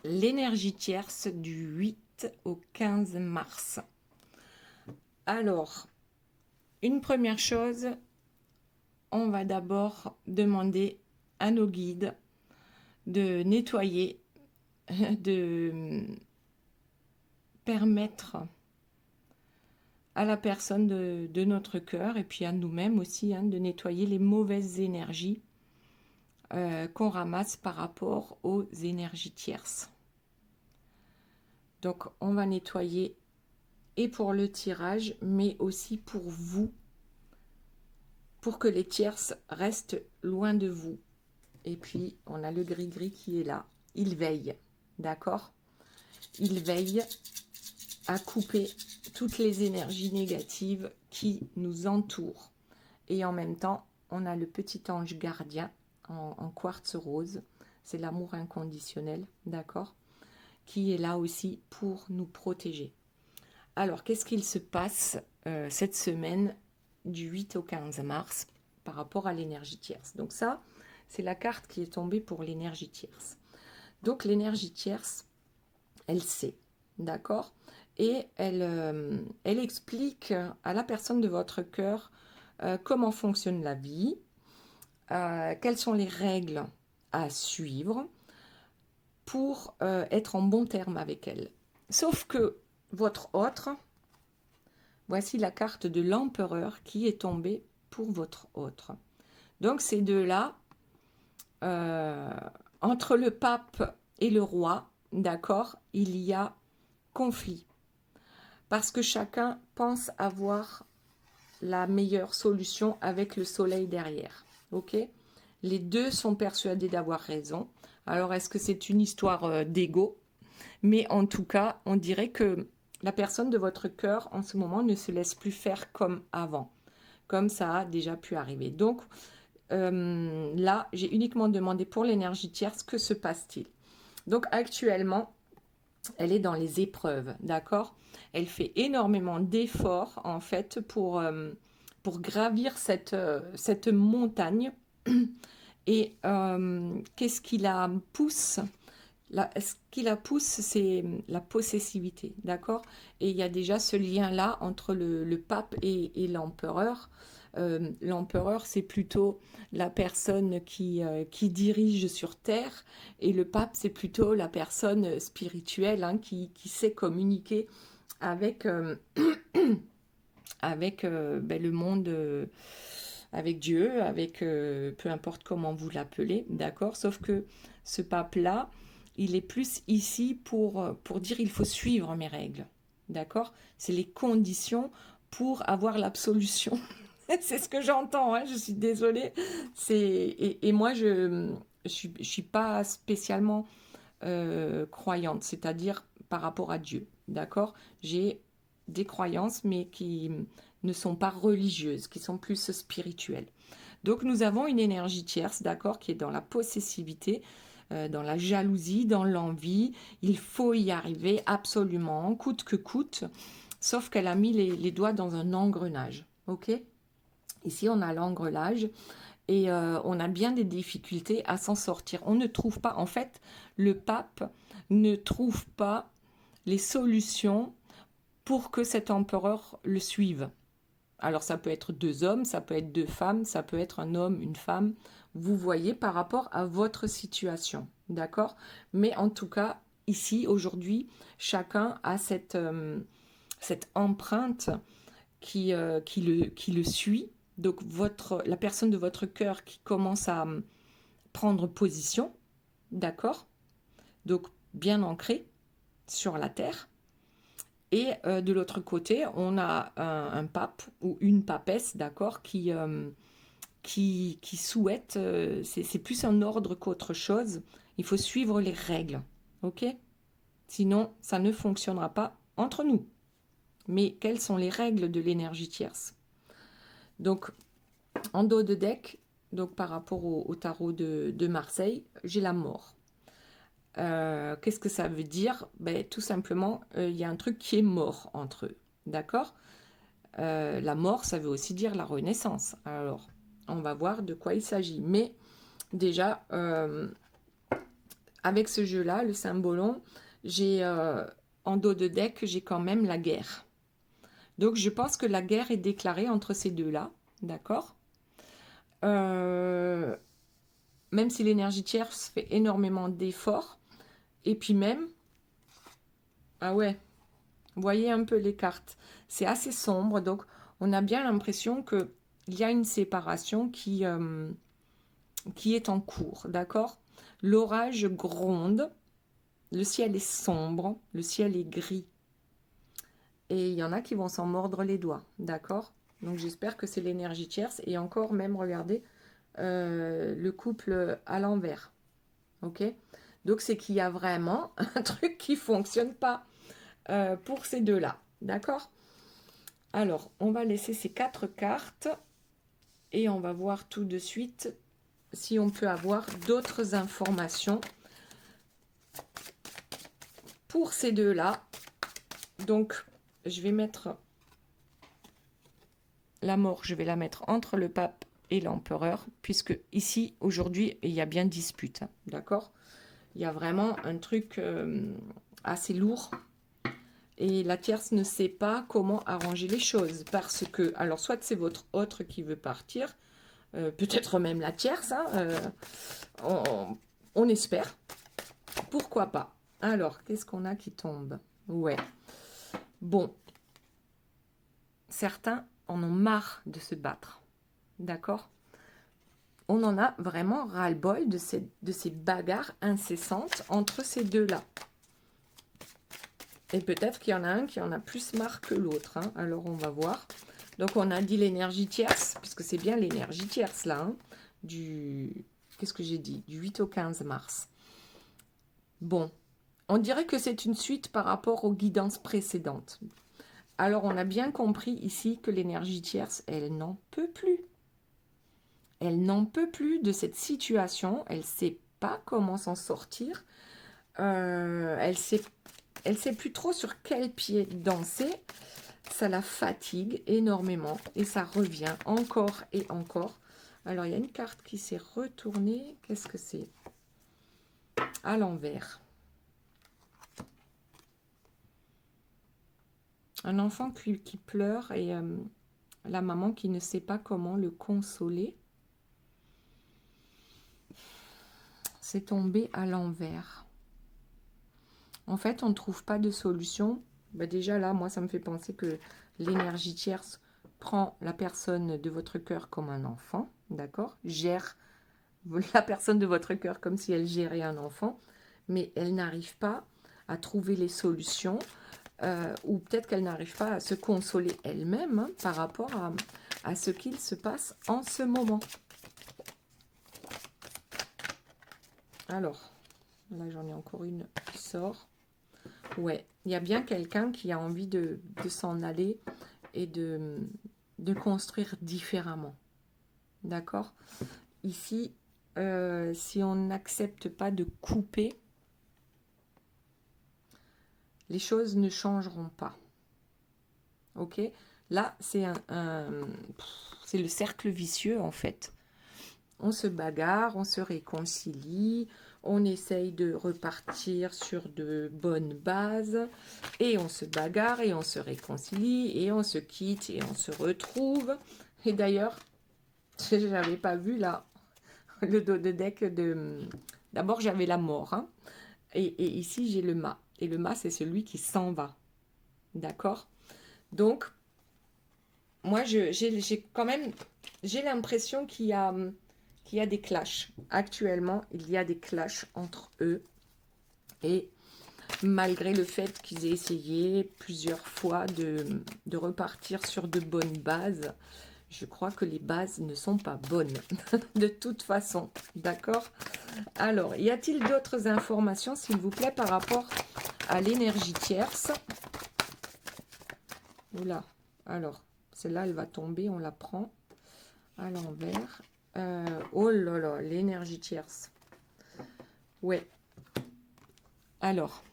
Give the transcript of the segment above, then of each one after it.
l'énergie tierce du 8 au 15 mars. Alors, une première chose, on va d'abord demander à nos guides de nettoyer, de permettre à la personne de notre cœur et puis à nous-mêmes aussi, de nettoyer les mauvaises énergies qu'on ramasse par rapport aux énergies tierces. Donc on va nettoyer et pour le tirage, mais aussi pour vous, pour que les tierces restent loin de vous. Et puis on a le gris-gris qui est là, il veille, d'accord? Il veille à couper toutes les énergies négatives qui nous entourent. Et en même temps, on a le petit ange gardien en quartz rose, c'est l'amour inconditionnel, d'accord, qui est là aussi pour nous protéger. Alors, qu'est-ce qu'il se passe cette semaine du 8 au 15 mars par rapport à l'énergie tierce? Donc ça, c'est la carte qui est tombée pour l'énergie tierce. Donc l'énergie tierce, elle sait, d'accord, et elle explique à la personne de votre cœur comment fonctionne la vie, quelles sont les règles à suivre pour être en bon terme avec elle. Sauf que votre autre, voici la carte de l'empereur qui est tombée pour votre autre. Donc ces deux-là, entre le pape et le roi, d'accord, il y a conflit. Parce que chacun pense avoir la meilleure solution avec le soleil derrière. Ok? Les deux sont persuadés d'avoir raison. Alors, est-ce que c'est une histoire d'ego? Mais en tout cas, on dirait que la personne de votre cœur, en ce moment, ne se laisse plus faire comme avant. Comme ça a déjà pu arriver. Donc, là, j'ai uniquement demandé pour l'énergie tierce, que se passe-t-il? Donc, actuellement, elle est dans les épreuves, d'accord? Elle fait énormément d'efforts, en fait, pour gravir cette montagne. Et qu'est-ce qui la pousse? Ce qui la pousse, c'est la possessivité, d'accord? Et il y a déjà ce lien-là entre le pape et l'empereur. L'empereur, c'est plutôt la personne qui dirige sur Terre, et le pape, c'est plutôt la personne spirituelle qui sait communiquer avec, avec le monde, avec Dieu, avec peu importe comment vous l'appelez, d'accord? Sauf que ce pape-là, il est plus ici pour dire il faut suivre mes règles, d'accord? C'est les conditions pour avoir l'absolution. C'est ce que j'entends, je suis désolée. Et moi, je suis pas spécialement croyante, c'est-à-dire par rapport à Dieu, d'accord? J'ai des croyances, mais qui ne sont pas religieuses, qui sont plus spirituelles. Donc nous avons une énergie tierce, d'accord, qui est dans la possessivité, dans la jalousie, dans l'envie. Il faut y arriver absolument, coûte que coûte, sauf qu'elle a mis les doigts dans un engrenage, ok? Ici, on a l'engrenage et on a bien des difficultés à s'en sortir. On ne trouve pas, en fait, le pape ne trouve pas les solutions pour que cet empereur le suive. Alors ça peut être deux hommes, ça peut être deux femmes, ça peut être un homme, une femme. Vous voyez par rapport à votre situation, d'accord? Mais en tout cas, ici, aujourd'hui, chacun a cette empreinte qui le suit. Donc la personne de votre cœur qui commence à prendre position, d'accord? Donc bien ancré sur la terre. Et de l'autre côté, on a un pape ou une papesse, d'accord, qui souhaite, c'est plus un ordre qu'autre chose. Il faut suivre les règles, ok? Sinon, ça ne fonctionnera pas entre nous. Mais quelles sont les règles de l'énergie tierce? Donc, en dos de deck, donc par rapport au tarot de Marseille, j'ai la mort. Qu'est-ce que ça veut dire? Tout simplement, il y a un truc qui est mort entre eux, d'accord? La mort, ça veut aussi dire la renaissance. Alors, on va voir de quoi il s'agit. Mais déjà, avec ce jeu-là, le Symbolon, j'ai en dos de deck, j'ai quand même la guerre. Donc, je pense que la guerre est déclarée entre ces deux-là, d'accord. Même si l'énergie tierce fait énormément d'efforts. Et puis même, ah ouais, vous voyez un peu les cartes. C'est assez sombre, donc on a bien l'impression qu'il y a une séparation qui est en cours, d'accord. L'orage gronde, le ciel est sombre, le ciel est gris. Et il y en a qui vont s'en mordre les doigts, d'accord. Donc j'espère que c'est l'énergie tierce. Et encore même, regardez, le couple à l'envers. Ok. Donc c'est qu'il y a vraiment un truc qui ne fonctionne pas pour ces deux-là. D'accord. Alors, on va laisser ces 4 cartes. Et on va voir tout de suite si on peut avoir d'autres informations pour ces deux-là. Donc, je vais mettre la mort, je vais la mettre entre le pape et l'empereur, puisque ici, aujourd'hui, il y a bien dispute, hein, d'accord. Il y a vraiment un truc assez lourd, et la tierce ne sait pas comment arranger les choses, parce que, alors, soit c'est votre autre qui veut partir, peut-être même la tierce, hein, on espère, pourquoi pas. Alors, qu'est-ce qu'on a qui tombe? Ouais, bon, certains en ont marre de se battre, d'accord. On en a vraiment ras-le-bol de ces bagarres incessantes entre ces deux-là. Et peut-être qu'il y en a un qui en a plus marre que l'autre, hein. Alors, on va voir. Donc, on a dit l'énergie tierce, puisque c'est bien l'énergie tierce, là, hein, qu'est-ce que j'ai dit? Du 8 au 15 mars. Bon, on dirait que c'est une suite par rapport aux guidances précédentes. Alors, on a bien compris ici que l'énergie tierce, elle n'en peut plus. Elle n'en peut plus de cette situation. Elle ne sait pas comment s'en sortir. Elle sait plus trop sur quel pied danser. Ça la fatigue énormément. Et ça revient encore et encore. Alors, il y a une carte qui s'est retournée. Qu'est-ce que c'est? À l'envers. Un enfant qui pleure et la maman qui ne sait pas comment le consoler. C'est tombé à l'envers. En fait, on ne trouve pas de solution. Bah déjà là, moi, ça me fait penser que l'énergie tierce prend la personne de votre cœur comme un enfant, d'accord? Gère la personne de votre cœur comme si elle gérait un enfant, mais elle n'arrive pas à trouver les solutions, ou peut-être qu'elle n'arrive pas à se consoler elle-même, hein, par rapport à ce qu'il se passe en ce moment. Alors, là j'en ai encore une qui sort. Ouais, il y a bien quelqu'un qui a envie de s'en aller et de construire différemment. D'accord? Ici, si on n'accepte pas de couper, les choses ne changeront pas. Ok? Là, c'est c'est le cercle vicieux, en fait. On se bagarre, on se réconcilie, on essaye de repartir sur de bonnes bases, et on se bagarre, et on se réconcilie, et on se quitte, et on se retrouve. Et d'ailleurs, je n'avais pas vu là, le dos de deck de... D'abord, j'avais la mort, hein, et ici, j'ai le mât. Et le mât, c'est celui qui s'en va. D'accord? Donc, moi, j'ai quand même... J'ai l'impression qu'il y a des clashs. Actuellement, il y a des clashs entre eux. Et malgré le fait qu'ils aient essayé plusieurs fois de repartir sur de bonnes bases, je crois que les bases ne sont pas bonnes. De toute façon, d'accord? Alors, y a-t-il d'autres informations, s'il vous plaît, par rapport à l'énergie tierce? Oula, alors, celle-là, elle va tomber, on la prend à l'envers. Oh là là, l'énergie tierce. Ouais. Alors,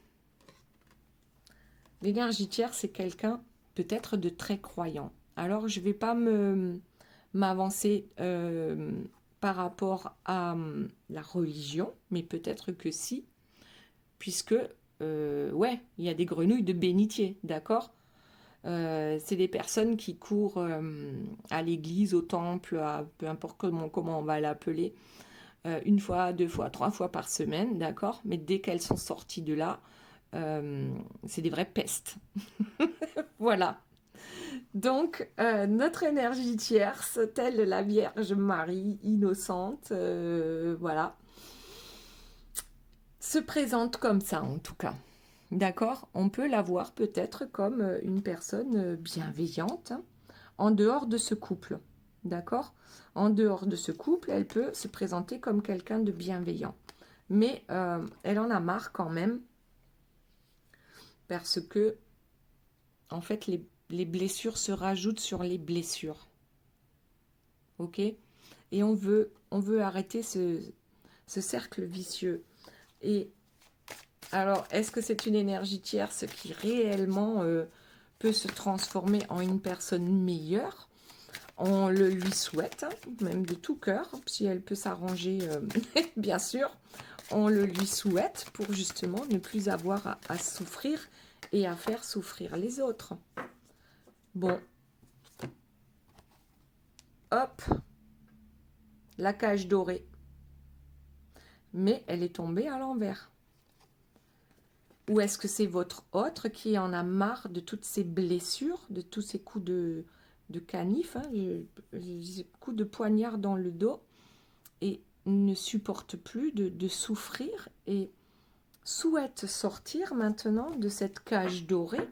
l'énergie tierce, c'est quelqu'un peut-être de très croyant. Alors, je ne vais pas m'avancer par rapport à la religion, mais peut-être que si. puisque, ouais, il y a des grenouilles de bénitier, d'accord? C'est des personnes qui courent à l'église, au temple, peu importe comment on va l'appeler, une fois, deux fois, trois fois par semaine, d'accord? Mais dès qu'elles sont sorties de là, c'est des vraies pestes. Voilà. Donc, notre énergie tierce, telle la Vierge Marie, innocente, voilà, se présente comme ça en tout cas. D'accord? On peut la voir peut-être comme une personne bienveillante, hein, en dehors de ce couple. D'accord? En dehors de ce couple, elle peut se présenter comme quelqu'un de bienveillant. Mais elle en a marre quand même parce que, en fait, les blessures se rajoutent sur les blessures. Ok? Et on veut arrêter ce cercle vicieux. Et alors, est-ce que c'est une énergie tierce qui réellement peut se transformer en une personne meilleure? On le lui souhaite, hein, même de tout cœur, si elle peut s'arranger, bien sûr. On le lui souhaite pour justement ne plus avoir à souffrir et à faire souffrir les autres. Bon, hop, la cage dorée. Mais elle est tombée à l'envers. Ou est-ce que c'est votre autre qui en a marre de toutes ces blessures, de tous ces coups de canif, hein, coups de poignard dans le dos, et ne supporte plus de souffrir et souhaite sortir maintenant de cette cage dorée?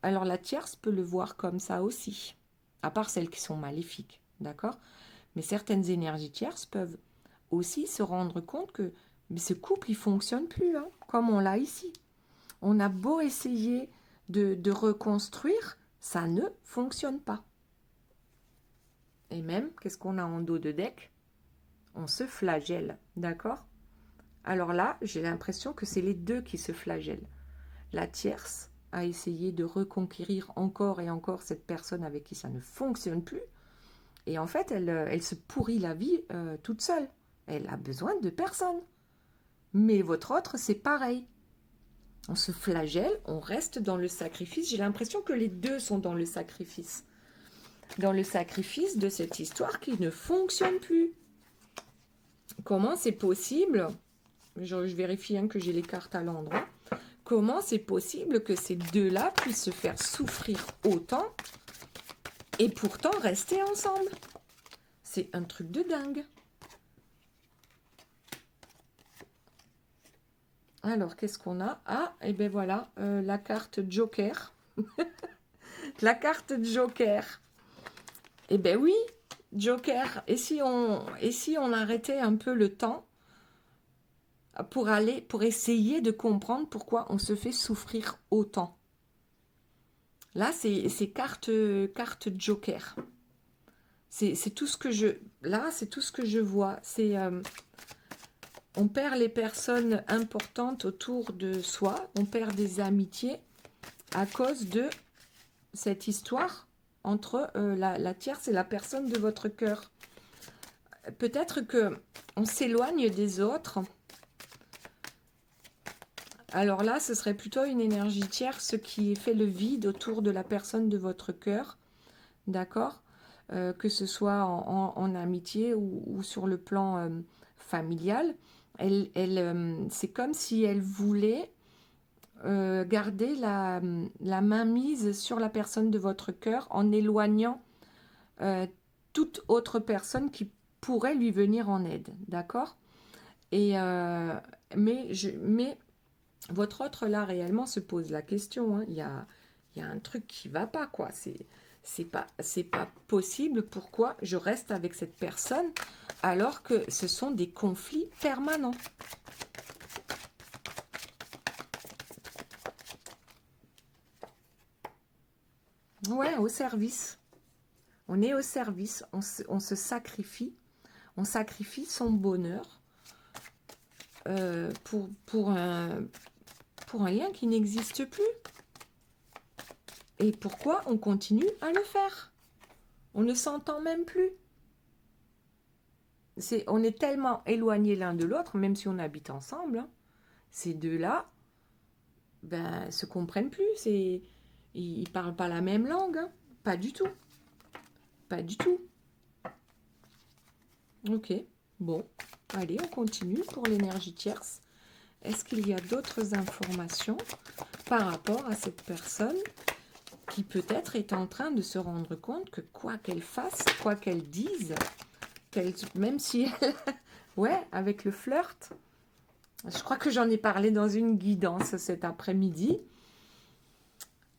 Alors la tierce peut le voir comme ça aussi, à part celles qui sont maléfiques, d'accord? Mais certaines énergies tierces peuvent aussi se rendre compte que mais ce couple, il ne fonctionne plus, hein, comme on l'a ici. On a beau essayer de reconstruire, ça ne fonctionne pas. Et même, qu'est-ce qu'on a en dos de deck? On se flagelle, d'accord? Alors là, j'ai l'impression que c'est les deux qui se flagellent. La tierce a essayé de reconquérir encore et encore cette personne avec qui ça ne fonctionne plus. Et en fait, elle se pourrit la vie toute seule. Elle a besoin de personne. Mais votre autre, c'est pareil. On se flagelle, on reste dans le sacrifice. J'ai l'impression que les deux sont dans le sacrifice. Dans le sacrifice de cette histoire qui ne fonctionne plus. Comment c'est possible? Je vérifie que j'ai les cartes à l'endroit. Comment c'est possible que ces deux-là puissent se faire souffrir autant et pourtant rester ensemble? C'est un truc de dingue. Alors, qu'est-ce qu'on a? Ah, et bien voilà, la carte Joker. La carte Joker. Eh bien oui, Joker. Et si on arrêtait un peu le temps pour essayer de comprendre pourquoi on se fait souffrir autant? Là, c'est carte Joker. C'est tout ce que c'est tout ce que je vois. C'est on perd les personnes importantes autour de soi, on perd des amitiés à cause de cette histoire entre la tierce et la personne de votre cœur. Peut-être que on s'éloigne des autres. Alors là, ce serait plutôt une énergie tierce qui fait le vide autour de la personne de votre cœur, d'accord? Que ce soit en amitié ou sur le plan familial. C'est comme si elle voulait garder la mainmise sur la personne de votre cœur en éloignant toute autre personne qui pourrait lui venir en aide, d'accord? Et mais votre autre là réellement se pose la question, hein. Il y a un truc qui va pas, quoi. C'est pas possible. Pourquoi je reste avec cette personne alors que ce sont des conflits permanents? Ouais, au service. On est au service, on se sacrifie, on sacrifie son bonheur pour un lien qui n'existe plus. Et pourquoi on continue à le faire? On ne s'entend même plus. On est tellement éloignés l'un de l'autre, même si on habite ensemble, hein. Ces deux-là, ben, se comprennent plus. Ils parlent pas la même langue, hein. Pas du tout. Pas du tout. Ok, bon. Allez, on continue pour l'énergie tierce. Est-ce qu'il y a d'autres informations par rapport à cette personne qui peut-être est en train de se rendre compte que quoi qu'elle fasse, quoi qu'elle dise, même si elle... ouais, avec le flirt, je crois que j'en ai parlé dans une guidance cet après-midi.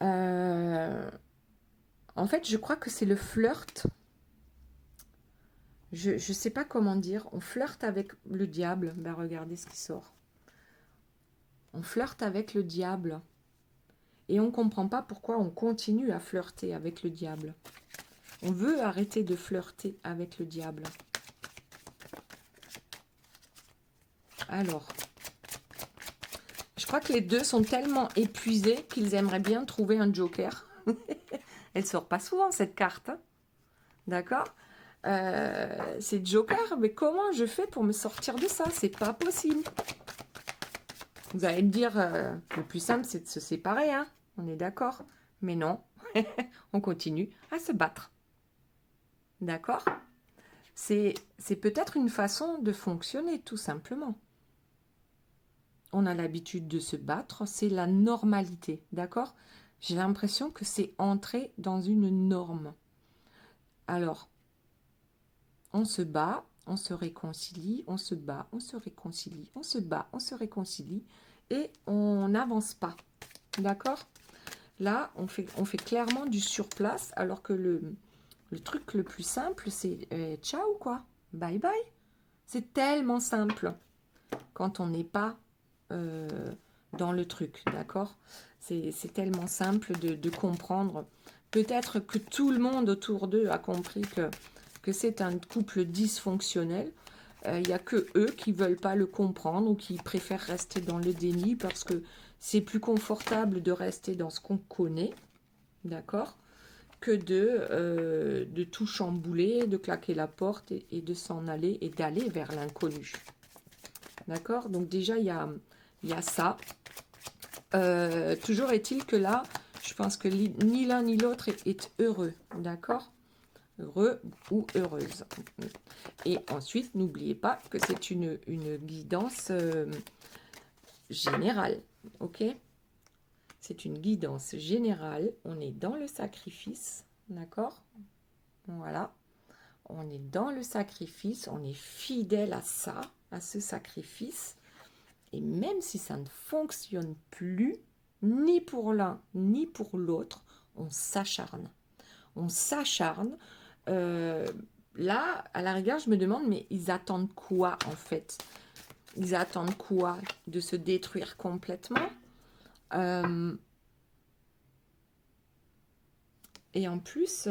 En fait, je crois que c'est le flirt. Je ne sais pas comment dire. On flirte avec le diable. Ben, regardez ce qui sort. On flirte avec le diable. Et on ne comprend pas pourquoi on continue à flirter avec le diable. On veut arrêter de flirter avec le diable. Alors, je crois que les deux sont tellement épuisés qu'ils aimeraient bien trouver un joker. Elle sort pas souvent cette carte. Hein. D'accord, c'est joker, mais comment je fais pour me sortir de ça? C'est pas possible. Vous allez me dire, le plus simple, c'est de se séparer. Hein, on est d'accord. Mais non, on continue à se battre. D'accord? C'est peut-être une façon de fonctionner, tout simplement. On a l'habitude de se battre, c'est la normalité, d'accord? J'ai l'impression que c'est entrer dans une norme. Alors, on se bat, on se réconcilie, on se bat, on se réconcilie, on se bat, on se réconcilie, et on n'avance pas, d'accord? Là, on fait clairement du surplace, alors que le truc le plus simple, c'est ciao, quoi, bye bye. C'est tellement simple quand on n'est pas dans le truc, d'accord? C'est tellement simple de comprendre. Peut-être que tout le monde autour d'eux a compris que c'est un couple dysfonctionnel. Il n'y a que eux qui ne veulent pas le comprendre ou qui préfèrent rester dans le déni parce que c'est plus confortable de rester dans ce qu'on connaît, d'accord, que de tout chambouler, de claquer la porte et de s'en aller et d'aller vers l'inconnu. D'accord? Donc déjà, il y a ça. Toujours est-il que là, je pense que ni l'un ni l'autre est heureux. D'accord? Heureux ou heureuse. Et ensuite, n'oubliez pas que c'est une guidance générale. Ok? C'est une guidance générale. On est dans le sacrifice. D'accord? Voilà. On est dans le sacrifice. On est fidèle à ça, à ce sacrifice. Et même si ça ne fonctionne plus, ni pour l'un, ni pour l'autre, on s'acharne. On s'acharne. Là, à la rigueur, je me demande, mais ils attendent quoi, en fait? Ils attendent quoi? De se détruire complètement? Et en plus,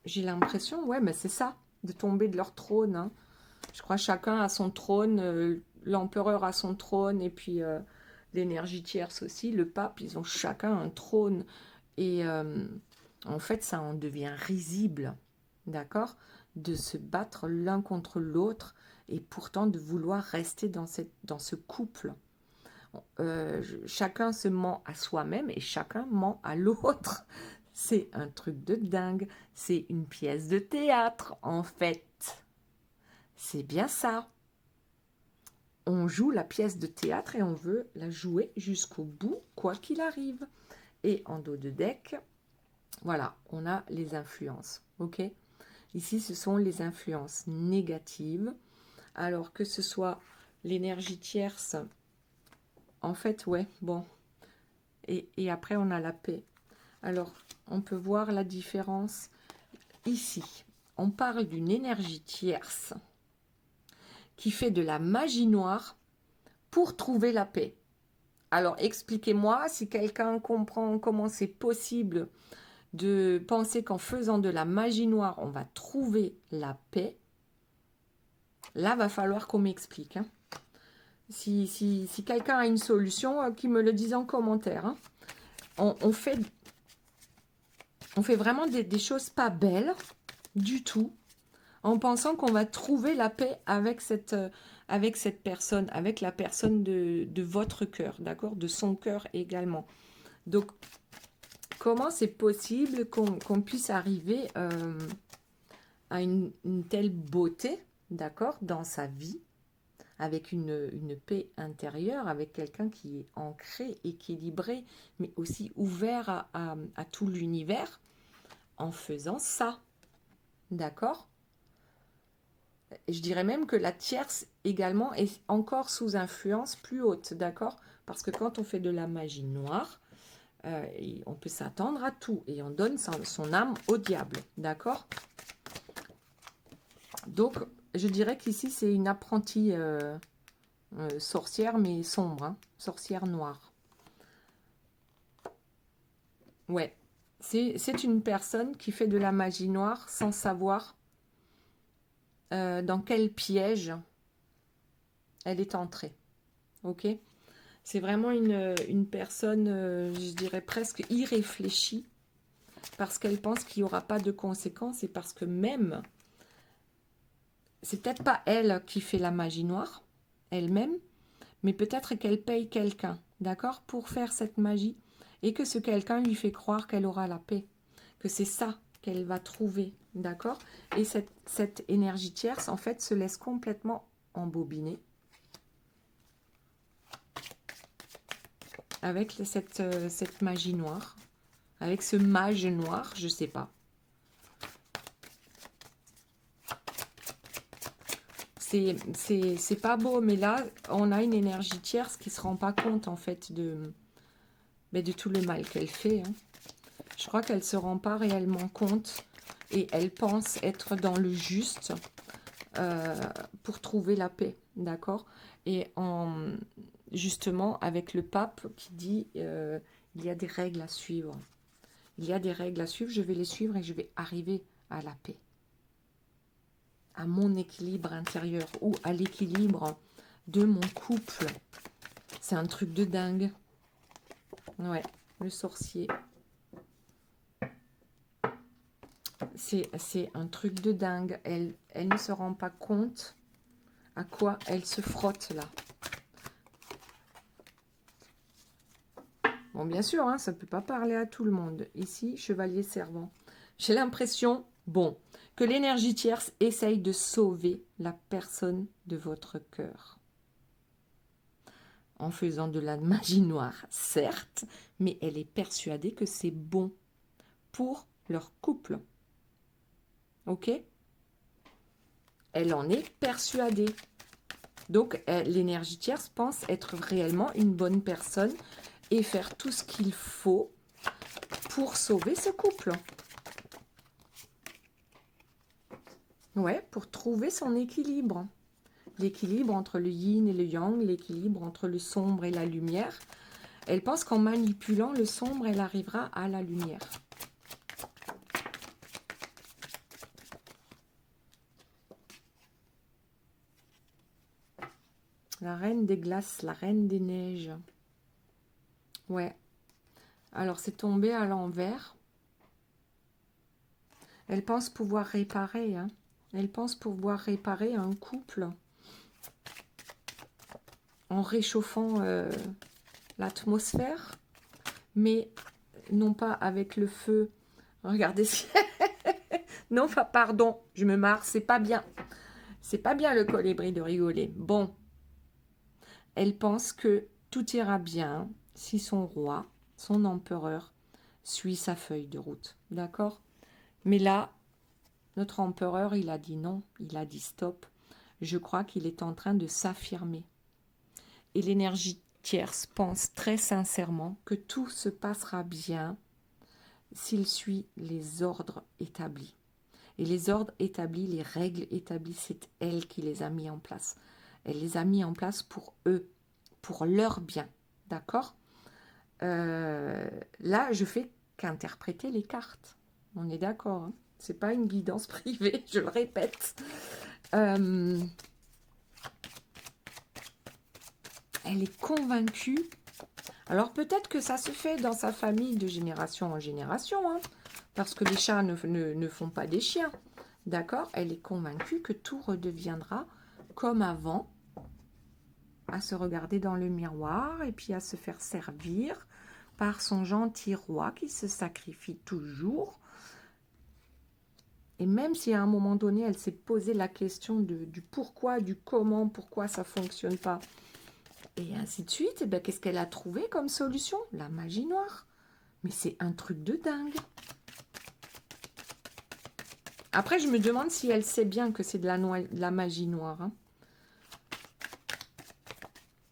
j'ai l'impression, ouais, mais c'est ça, de tomber de leur trône. Hein. Je crois chacun a son trône, l'empereur a son trône, et puis l'énergie tierce aussi, le pape, ils ont chacun un trône. Et en fait, ça en devient risible, d'accord? De se battre l'un contre l'autre, et pourtant de vouloir rester dans ce couple. Chacun se ment à soi-même, et chacun ment à l'autre. C'est un truc de dingue. C'est une pièce de théâtre, en fait. C'est bien ça. On joue la pièce de théâtre et on veut la jouer jusqu'au bout, quoi qu'il arrive. Et en dos de deck, voilà, on a les influences. Ok? Ici, ce sont les influences négatives. Alors que ce soit l'énergie tierce, en fait, ouais, bon. Et après, on a la paix. Alors, on peut voir la différence ici. On parle d'une énergie tierce qui fait de la magie noire pour trouver la paix. Alors, expliquez-moi si quelqu'un comprend comment c'est possible de penser qu'en faisant de la magie noire, on va trouver la paix. Là, va falloir qu'on m'explique. Hein. Si quelqu'un a une solution, qu'il me le dise en commentaire. Hein. On fait vraiment des choses pas belles du tout, en pensant qu'on va trouver la paix avec cette avec cette personne, avec la personne de votre cœur, d'accord? De son cœur également. Donc, comment c'est possible qu'on puisse arriver à une telle beauté, d'accord, dans sa vie, avec une paix intérieure, avec quelqu'un qui est ancré, équilibré, mais aussi ouvert à tout l'univers, en faisant ça, d'accord? Je dirais même que la tierce également est encore sous influence plus haute, d'accord? Parce que quand on fait de la magie noire, on peut s'attendre à tout et on donne son âme au diable, d'accord? Donc, je dirais qu'ici, c'est une apprentie sorcière, mais sombre, hein, sorcière noire. Ouais, c'est une personne qui fait de la magie noire sans savoir dans quel piège elle est entrée. Ok? C'est vraiment une personne, je dirais presque irréfléchie, parce qu'elle pense qu'il n'y aura pas de conséquences et parce que même, c'est peut-être pas elle qui fait la magie noire, elle-même, mais peut-être qu'elle paye quelqu'un, d'accord, pour faire cette magie, et que ce quelqu'un lui fait croire qu'elle aura la paix, que c'est ça qu'elle va trouver, d'accord? Et cette énergie tierce, en fait, se laisse complètement embobiner avec cette magie noire, avec ce mage noir, je sais pas. C'est pas beau, mais là, on a une énergie tierce qui se rend pas compte, en fait, de tout le mal qu'elle fait. Hein. Je crois qu'elle se rend pas réellement compte et elle pense être dans le juste pour trouver la paix, d'accord? Et justement, avec le pape qui dit il y a des règles à suivre. Il y a des règles à suivre, je vais les suivre et je vais arriver à la paix. À mon équilibre intérieur ou à l'équilibre de mon couple. C'est un truc de dingue. Ouais, le sorcier. C'est un truc de dingue. Elle ne se rend pas compte à quoi elle se frotte là. Bon, bien sûr, hein, ça ne peut pas parler à tout le monde. Ici, chevalier servant. J'ai l'impression, bon, que l'énergie tierce essaye de sauver la personne de votre cœur. En faisant de la magie noire, certes, mais elle est persuadée que c'est bon pour leur couple. Ok? Elle en est persuadée. Donc, l'énergie tierce pense être réellement une bonne personne et faire tout ce qu'il faut pour sauver ce couple. Ouais, pour trouver son équilibre. L'équilibre entre le yin et le yang, l'équilibre entre le sombre et la lumière. Elle pense qu'en manipulant le sombre, elle arrivera à la lumière. La reine des glaces, la reine des neiges. Ouais. Alors, c'est tombé à l'envers. Elle pense pouvoir réparer. Hein. Elle pense pouvoir réparer un couple en réchauffant l'atmosphère, mais non pas avec le feu. Regardez si... non, pardon, je me marre, c'est pas bien. C'est pas bien le colibri de rigoler. Bon, elle pense que tout ira bien si son roi, son empereur, suit sa feuille de route. D'accord? Mais là, notre empereur, il a dit non, il a dit stop. Je crois qu'il est en train de s'affirmer. Et l'énergie tierce pense très sincèrement que tout se passera bien s'il suit les ordres établis. Et les ordres établis, les règles établies, c'est elle qui les a mis en place. Elle les a mis en place pour eux, pour leur bien. D'accord? Là, je fais qu'interpréter les cartes. On est d'accord, hein? C'est pas une guidance privée, je le répète. Elle est convaincue. Alors peut-être que ça se fait dans sa famille de génération en génération, hein, parce que les chats ne font pas des chiens. D'accord? Elle est convaincue que tout redeviendra comme avant à se regarder dans le miroir et puis à se faire servir par son gentil roi qui se sacrifie toujours. Et même si à un moment donné, elle s'est posé la question du pourquoi, du comment, pourquoi ça ne fonctionne pas, et ainsi de suite, et bien, qu'est-ce qu'elle a trouvé comme solution? La magie noire. Mais c'est un truc de dingue. Après, je me demande si elle sait bien que c'est de la magie noire. Hein.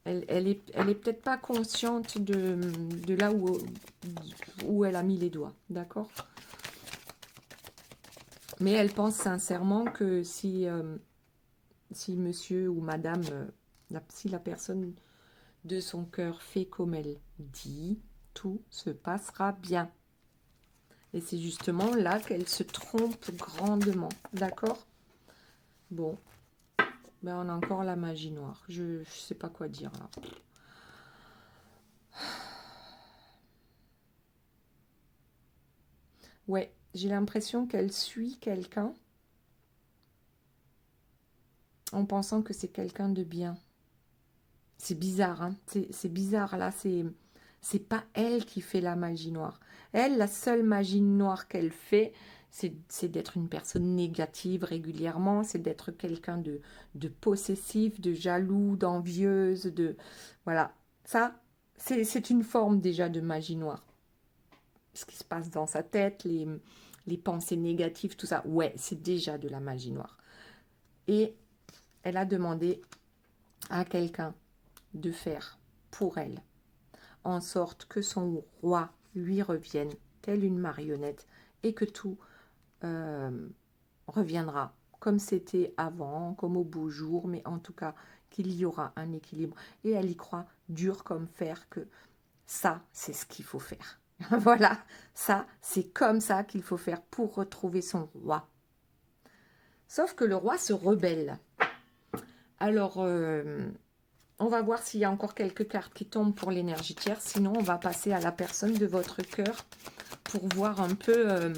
Elle est peut-être pas consciente de là où elle a mis les doigts. D'accord? Mais elle pense sincèrement que si monsieur ou madame, si la personne de son cœur fait comme elle dit, tout se passera bien. Et c'est justement là qu'elle se trompe grandement. D'accord? Bon. Ben, on a encore la magie noire. Je ne sais pas quoi dire là. Ouais, j'ai l'impression qu'elle suit quelqu'un en pensant que c'est quelqu'un de bien. C'est bizarre, hein? C'est bizarre là. C'est pas elle qui fait la magie noire. Elle, la seule magie noire qu'elle fait, c'est d'être une personne négative régulièrement, c'est d'être quelqu'un de possessif, de jaloux, d'envieuse, de... Voilà, ça, c'est une forme déjà de magie noire. Ce qui se passe dans sa tête, les pensées négatives, tout ça, ouais, c'est déjà de la magie noire. Et elle a demandé à quelqu'un de faire pour elle, en sorte que son roi lui revienne, telle une marionnette, et que tout reviendra comme c'était avant, comme au beau jour, mais en tout cas qu'il y aura un équilibre. Et elle y croit dur comme fer que ça, c'est ce qu'il faut faire. Voilà, ça, c'est comme ça qu'il faut faire pour retrouver son roi. Sauf que le roi se rebelle. Alors, on va voir s'il y a encore quelques cartes qui tombent pour l'énergie tierce. Sinon, on va passer à la personne de votre cœur pour voir un peu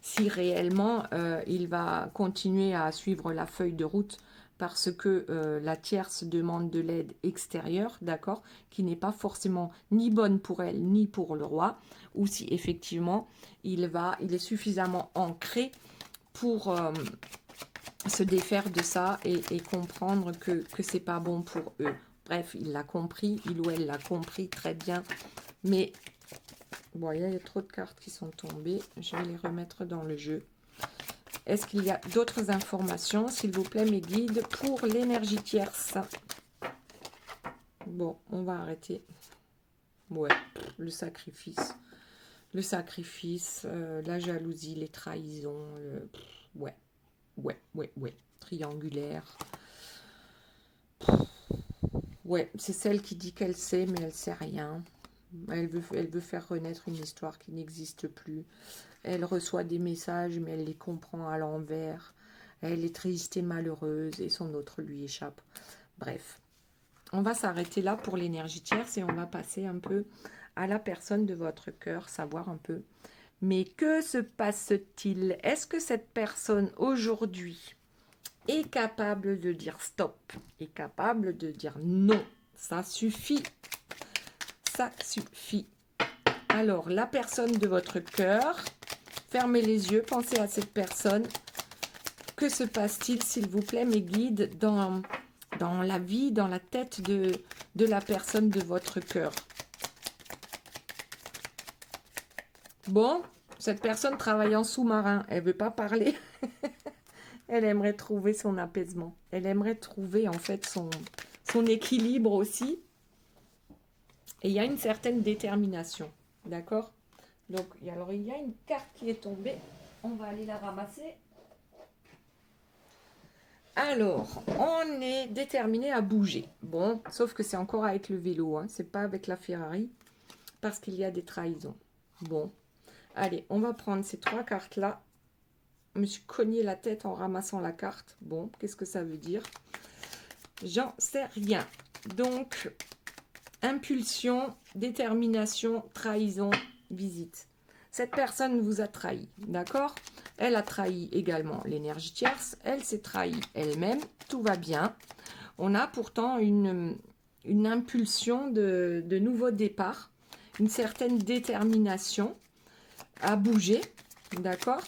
si réellement il va continuer à suivre la feuille de route parce que la tierce demande de l'aide extérieure, d'accord, qui n'est pas forcément ni bonne pour elle ni pour le roi, ou si effectivement il est suffisamment ancré pour se défaire de ça et comprendre que c'est pas bon pour eux. Bref, il l'a compris, il ou elle l'a compris très bien, mais bon, il y a trop de cartes qui sont tombées, je vais les remettre dans le jeu. Est-ce qu'il y a d'autres informations, s'il vous plaît, mes guides, pour l'énergie tierce? Bon, on va arrêter. Ouais, le sacrifice. Le sacrifice, la jalousie, les trahisons. Ouais. Triangulaire. Ouais, c'est celle qui dit qu'elle sait, mais elle sait rien. Elle veut faire renaître une histoire qui n'existe plus. Elle reçoit des messages, mais elle les comprend à l'envers. Elle est triste et malheureuse, et son autre lui échappe. Bref, on va s'arrêter là pour l'énergie tierce et on va passer un peu à la personne de votre cœur, savoir un peu. Mais que se passe-t-il? Est-ce que cette personne, aujourd'hui, est capable de dire stop? Est capable de dire non? Ça suffit. Ça suffit. Alors, la personne de votre cœur, fermez les yeux, pensez à cette personne. Que se passe-t-il, s'il vous plaît, mes guides, dans la vie, dans la tête de la personne de votre cœur? Bon, cette personne travaille en sous-marin, elle ne veut pas parler. Elle aimerait trouver son apaisement. Elle aimerait trouver, en fait, son équilibre aussi. Et il y a une certaine détermination. D'accord? Donc, alors, il y a une carte qui est tombée. On va aller la ramasser. Alors, on est déterminé à bouger. Bon, sauf que c'est encore avec le vélo, hein. C'est pas avec la Ferrari, parce qu'il y a des trahisons. Bon, allez, on va prendre ces trois cartes-là. Je me suis cogné la tête en ramassant la carte. Bon, qu'est-ce que ça veut dire? J'en sais rien. Donc, impulsion, détermination, trahison, visite. Cette personne vous a trahi, d'accord? Elle a trahi également l'énergie tierce. Elle s'est trahie elle-même. Tout va bien. On a pourtant une une impulsion de nouveau départ, une certaine détermination à bouger, d'accord?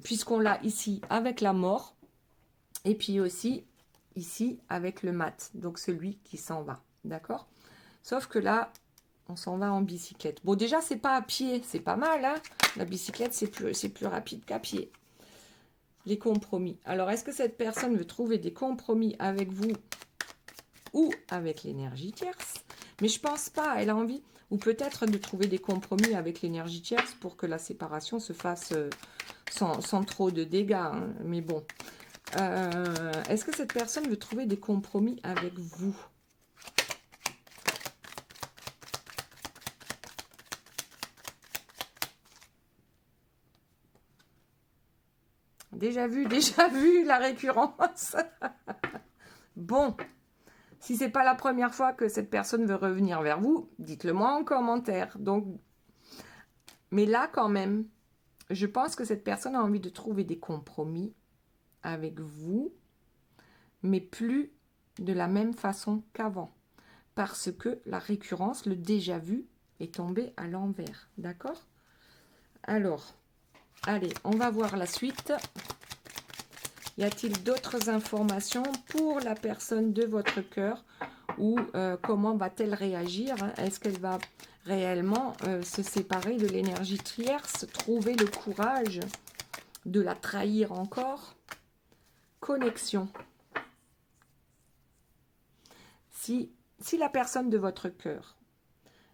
Puisqu'on l'a ici avec la mort, et puis aussi ici avec le mat, donc celui qui s'en va, d'accord? Sauf que là, on s'en va en bicyclette. Bon, déjà, c'est pas à pied, c'est pas mal, hein? La bicyclette, c'est plus rapide qu'à pied. Les compromis. Alors, est-ce que cette personne veut trouver des compromis avec vous ou avec l'énergie tierce? Mais je pense pas, elle a envie, ou peut-être de trouver des compromis avec l'énergie tierce pour que la séparation se fasse sans trop de dégâts, hein. Mais bon. Est-ce que cette personne veut trouver des compromis avec vous? Déjà vu la récurrence. Bon, si c'est pas la première fois que cette personne veut revenir vers vous, dites-le moi en commentaire. Donc, mais là quand même, je pense que cette personne a envie de trouver des compromis avec vous, mais plus de la même façon qu'avant. Parce que la récurrence, le déjà vu, est tombé à l'envers. D'accord? Alors, allez, on va voir la suite. Y a-t-il d'autres informations pour la personne de votre cœur ou comment va-t-elle réagir? Est-ce qu'elle va réellement se séparer de l'énergie tierce, trouver le courage de la trahir encore? Connexion. Si la personne de votre cœur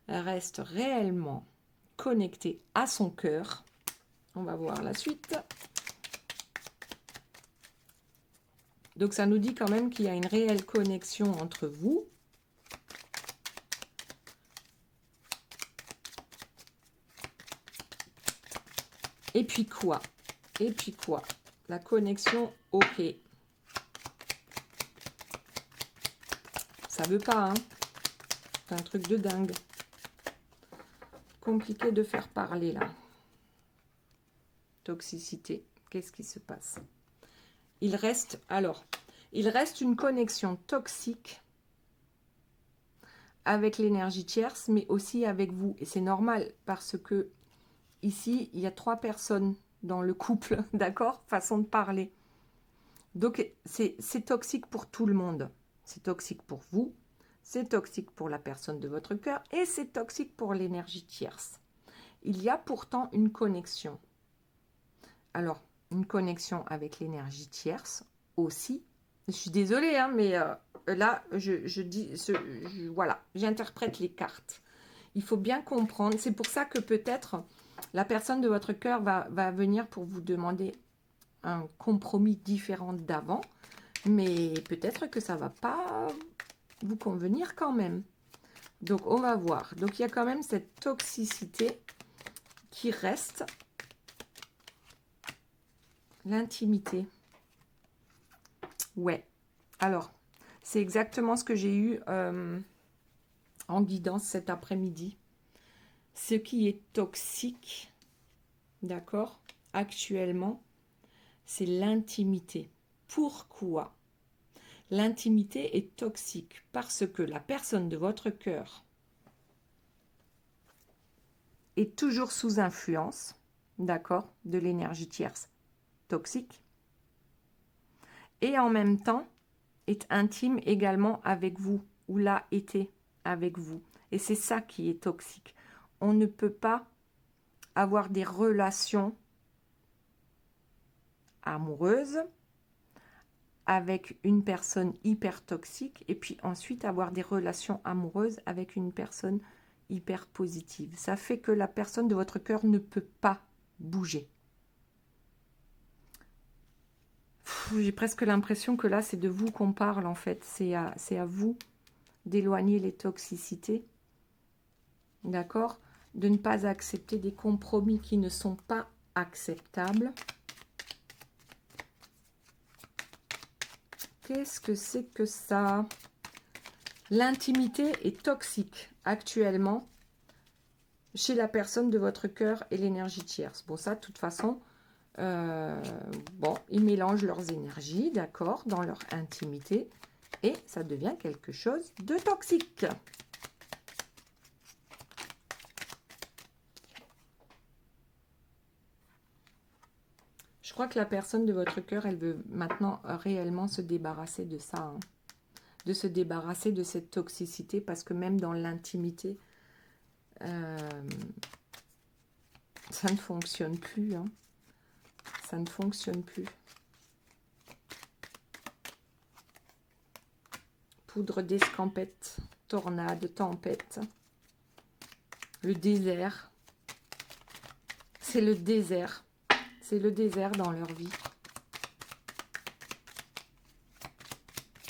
reste réellement connectée à son cœur, on va voir la suite. Donc, ça nous dit quand même qu'il y a une réelle connexion entre vous. Et puis quoi? Et puis quoi? La connexion, ok. Ça veut pas, hein? C'est un truc de dingue. Compliqué de faire parler, là. Toxicité. Qu'est-ce qui se passe? Il reste une connexion toxique avec l'énergie tierce, mais aussi avec vous. Et c'est normal, parce que ici, il y a 3 personnes dans le couple, d'accord? Façon de parler. Donc, c'est toxique pour tout le monde. C'est toxique pour vous, c'est toxique pour la personne de votre cœur, et c'est toxique pour l'énergie tierce. Il y a pourtant une connexion. Alors, une connexion avec l'énergie tierce aussi. Je suis désolée, hein, mais là, voilà, j'interprète les cartes. Il faut bien comprendre. C'est pour ça que peut-être la personne de votre cœur va venir pour vous demander un compromis différent d'avant. Mais peut-être que ça ne va pas vous convenir quand même. Donc, on va voir. Donc, il y a quand même cette toxicité qui reste. L'intimité. Ouais. Alors, c'est exactement ce que j'ai eu en guidance cet après-midi. Ce qui est toxique, d'accord, actuellement, c'est l'intimité. Pourquoi? L'intimité est toxique parce que la personne de votre cœur est toujours sous influence, d'accord, de l'énergie tierce toxique, et en même temps est intime également avec vous, ou l'a été avec vous. Et c'est ça qui est toxique. On ne peut pas avoir des relations amoureuses avec une personne hyper toxique et puis ensuite avoir des relations amoureuses avec une personne hyper positive. Ça fait que la personne de votre cœur ne peut pas bouger. J'ai presque l'impression que là, c'est de vous qu'on parle, en fait. C'est à vous d'éloigner les toxicités. D'accord? De ne pas accepter des compromis qui ne sont pas acceptables. Qu'est-ce que c'est que ça? L'intimité est toxique actuellement chez la personne de votre cœur et l'énergie tierce. Bon, ça, de toute façon... bon, ils mélangent leurs énergies, d'accord, dans leur intimité. et ça devient quelque chose de toxique. Je crois que la personne de votre cœur, elle veut maintenant réellement se débarrasser de ça, hein. De se débarrasser de cette toxicité, parce que même dans l'intimité, ça ne fonctionne plus, hein. Ça ne fonctionne plus. Poudre d'escampette, tornade, tempête, le désert. C'est le désert. C'est le désert dans leur vie.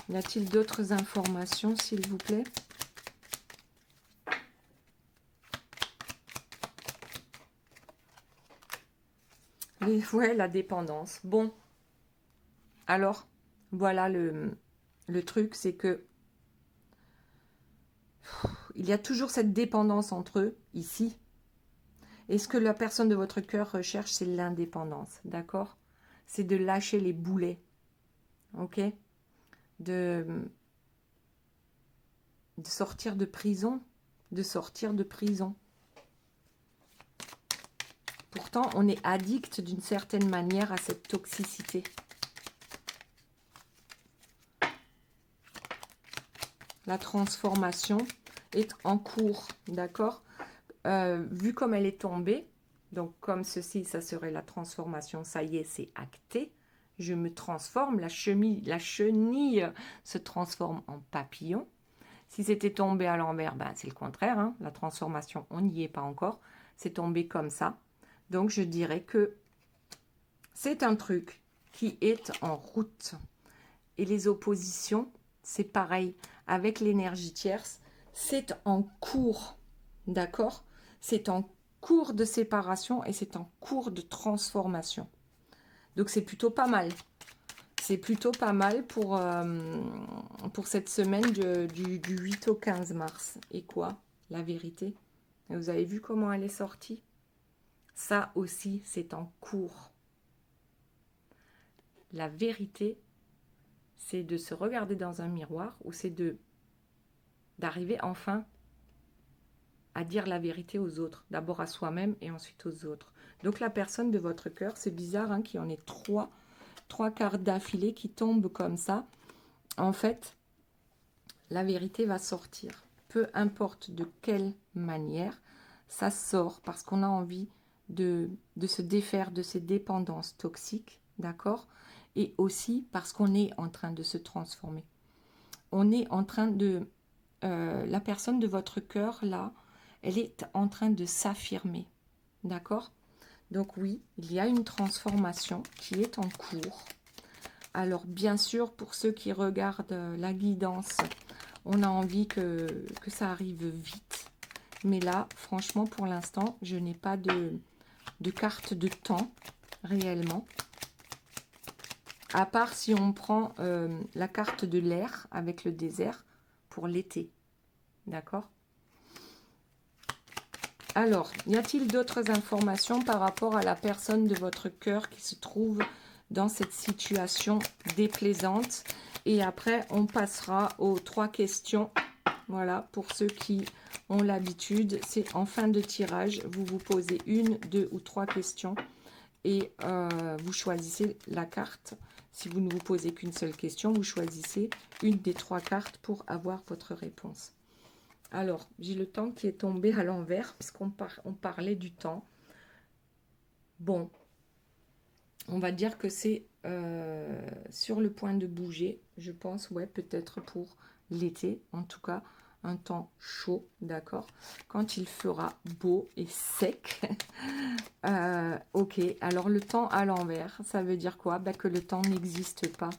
Y a-t-il d'autres informations, s'il vous plaît? Ouais, la dépendance. Bon. Alors, voilà le truc, c'est que il y a toujours cette dépendance entre eux, ici. Et ce que la personne de votre cœur recherche, c'est l'indépendance, d'accord? C'est de lâcher les boulets, ok? De sortir de prison, de sortir de prison. Pourtant, on est addict d'une certaine manière à cette toxicité. La transformation est en cours, d'accord? Vu comme elle est tombée, donc comme ceci, ça serait la transformation, ça y est, c'est acté. Je me transforme, la chenille se transforme en papillon. Si c'était tombé à l'envers, ben, c'est le contraire, hein. La transformation, on n'y est pas encore. C'est tombé comme ça. Donc, je dirais que c'est un truc qui est en route. Et les oppositions, c'est pareil. Avec l'énergie tierce, c'est en cours. D'accord? C'est en cours de séparation et c'est en cours de transformation. Donc, c'est plutôt pas mal. C'est plutôt pas mal pour cette semaine du 8 au 15 mars. Et quoi? La vérité. Et vous avez vu comment elle est sortie? Ça aussi, c'est en cours. La vérité, c'est de se regarder dans un miroir ou c'est d'arriver enfin à dire la vérité aux autres. D'abord à soi-même et ensuite aux autres. Donc la personne de votre cœur, c'est bizarre hein, qu'il y en ait trois cartes d'affilée qui tombent comme ça. En fait, la vérité va sortir. Peu importe de quelle manière, ça sort parce qu'on a envie de se défaire de ces dépendances toxiques, d'accord? Et aussi parce qu'on est en train de se transformer. On est en train de... la personne de votre cœur, là, elle est en train de s'affirmer, d'accord? Donc oui, il y a une transformation qui est en cours. Alors bien sûr, pour ceux qui regardent la guidance, on a envie que ça arrive vite. Mais là, franchement, pour l'instant, je n'ai pas de carte de temps, réellement. À part si on prend la carte de l'air avec le désert pour l'été. D'accord? Alors, y a-t-il d'autres informations par rapport à la personne de votre cœur qui se trouve dans cette situation déplaisante? Et après, on passera aux 3 questions. Voilà, pour ceux qui ont l'habitude, c'est en fin de tirage. Vous vous posez 1, 2 ou 3 questions et vous choisissez la carte. Si vous ne vous posez qu'une seule question, vous choisissez une des 3 cartes pour avoir votre réponse. Alors, j'ai le temps qui est tombé à l'envers, puisqu'on parlait du temps. Bon, on va dire que c'est sur le point de bouger, je pense, ouais, peut-être pour l'été, en tout cas, un temps chaud, d'accord? Quand il fera beau et sec. Ok, alors le temps à l'envers, ça veut dire quoi? Ben, que le temps n'existe pas.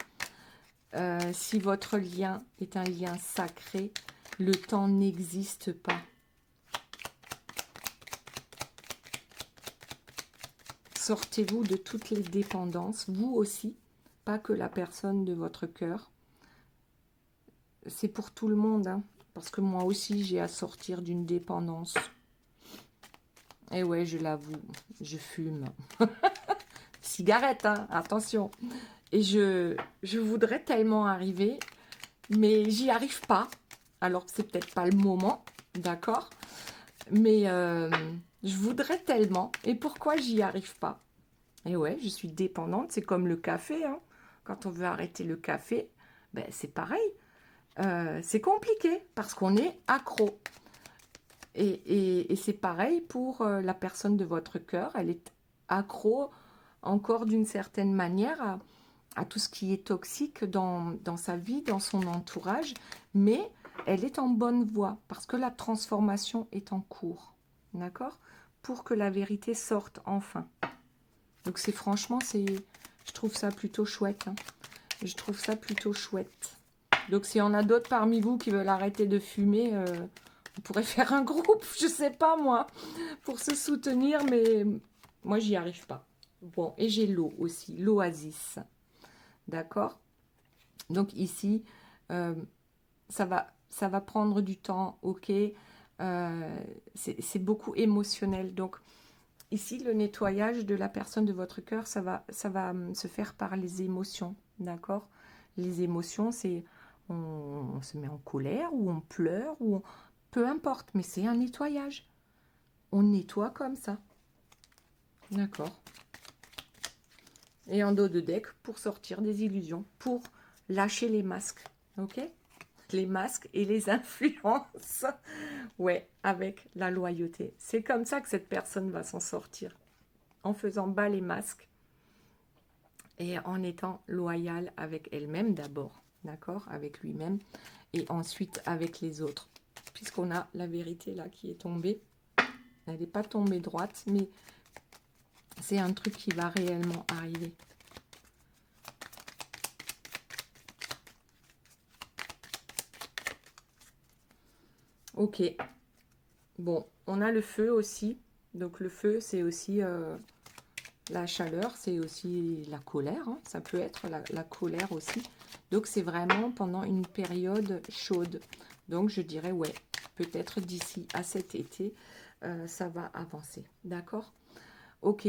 Si votre lien est un lien sacré, le temps n'existe pas. Sortez-vous de toutes les dépendances, vous aussi, pas que la personne de votre cœur. C'est pour tout le monde, hein, parce que moi aussi, j'ai à sortir d'une dépendance. Et ouais, je l'avoue, je fume. Cigarette, hein, attention. Et je voudrais tellement arriver mais j'y arrive pas. Alors, c'est peut-être pas le moment, d'accord? Mais je voudrais tellement. Et pourquoi j'y arrive pas? Et ouais, je suis dépendante. C'est comme le café, hein. Quand on veut arrêter le café, ben, c'est pareil. C'est compliqué parce qu'on est accro. Et c'est pareil pour la personne de votre cœur. Elle est accro encore d'une certaine manière à tout ce qui est toxique dans sa vie, dans son entourage. Mais elle est en bonne voie parce que la transformation est en cours. D'accord? Pour que la vérité sorte enfin. Donc c'est franchement, je trouve ça plutôt chouette. Hein. Je trouve ça plutôt chouette. Donc s'il y en a d'autres parmi vous qui veulent arrêter de fumer, on pourrait faire un groupe, je sais pas moi, pour se soutenir, mais moi j'y arrive pas. Bon, et j'ai l'eau aussi, l'oasis. D'accord? Donc ici, ça va prendre du temps, ok. C'est beaucoup émotionnel. Donc ici, le nettoyage de la personne de votre cœur, ça va se faire par les émotions. D'accord? Les émotions, c'est on se met en colère ou on pleure ou peu importe, mais c'est un nettoyage. On nettoie comme ça. D'accord? Et en dos de deck pour sortir des illusions, pour lâcher les masques. Ok? Les masques et les influences. Ouais, avec la loyauté. C'est comme ça que cette personne va s'en sortir. En faisant bas les masques et en étant loyale avec elle-même d'abord. D'accord? Avec lui-même et ensuite avec les autres. Puisqu'on a la vérité là qui est tombée. Elle n'est pas tombée droite, mais c'est un truc qui va réellement arriver. Ok. Bon, on a le feu aussi. Donc le feu, c'est aussi la chaleur, c'est aussi la colère. Hein. Ça peut être la colère aussi. Donc c'est vraiment pendant une période chaude. Donc je dirais, ouais, peut-être d'ici à cet été, ça va avancer. D'accord? Ok.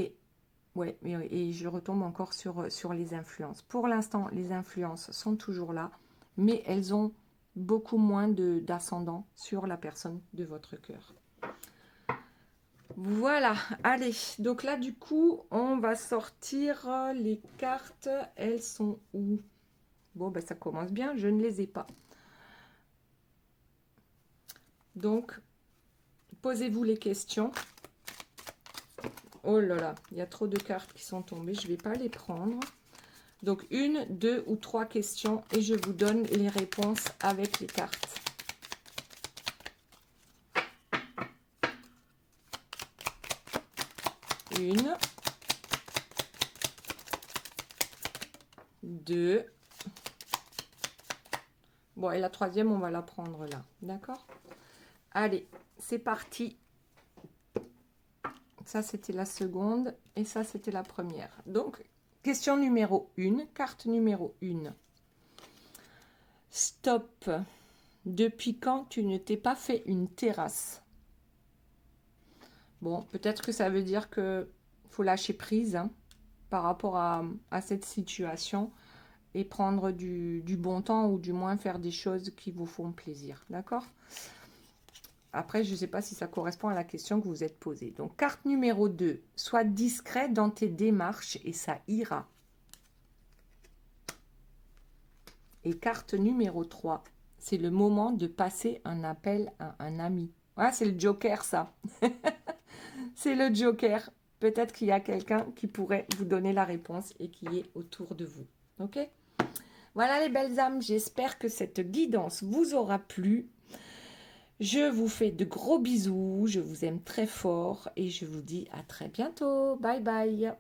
Ouais, et je retombe encore sur les influences. Pour l'instant, les influences sont toujours là, mais elles ont beaucoup moins d'ascendant sur la personne de votre cœur. Voilà, allez. Donc là, du coup, on va sortir les cartes. Elles sont où? Bon, ben ça commence bien, je ne les ai pas. Donc, posez-vous les questions. Oh là là, il y a trop de cartes qui sont tombées, je ne vais pas les prendre. Donc, 1, 2 ou 3 questions et je vous donne les réponses avec les cartes. Une, 2. Bon, et la troisième, on va la prendre là. D'accord? Allez, c'est parti. Ça, c'était la seconde et ça, c'était la première. Donc, question numéro 1, carte numéro 1. Stop. Depuis quand tu ne t'es pas fait une terrasse? Bon, peut-être que ça veut dire que faut lâcher prise hein, par rapport à cette situation et prendre du bon temps ou du moins faire des choses qui vous font plaisir. D'accord? Après, je ne sais pas si ça correspond à la question que vous êtes posée. Donc, carte numéro 2. Sois discret dans tes démarches et ça ira. Et carte numéro 3. C'est le moment de passer un appel à un ami. Ah, c'est le joker, ça. C'est le joker. Peut-être qu'il y a quelqu'un qui pourrait vous donner la réponse et qui est autour de vous. Ok? Voilà les belles âmes. J'espère que cette guidance vous aura plu. Je vous fais de gros bisous, je vous aime très fort et je vous dis à très bientôt. Bye bye.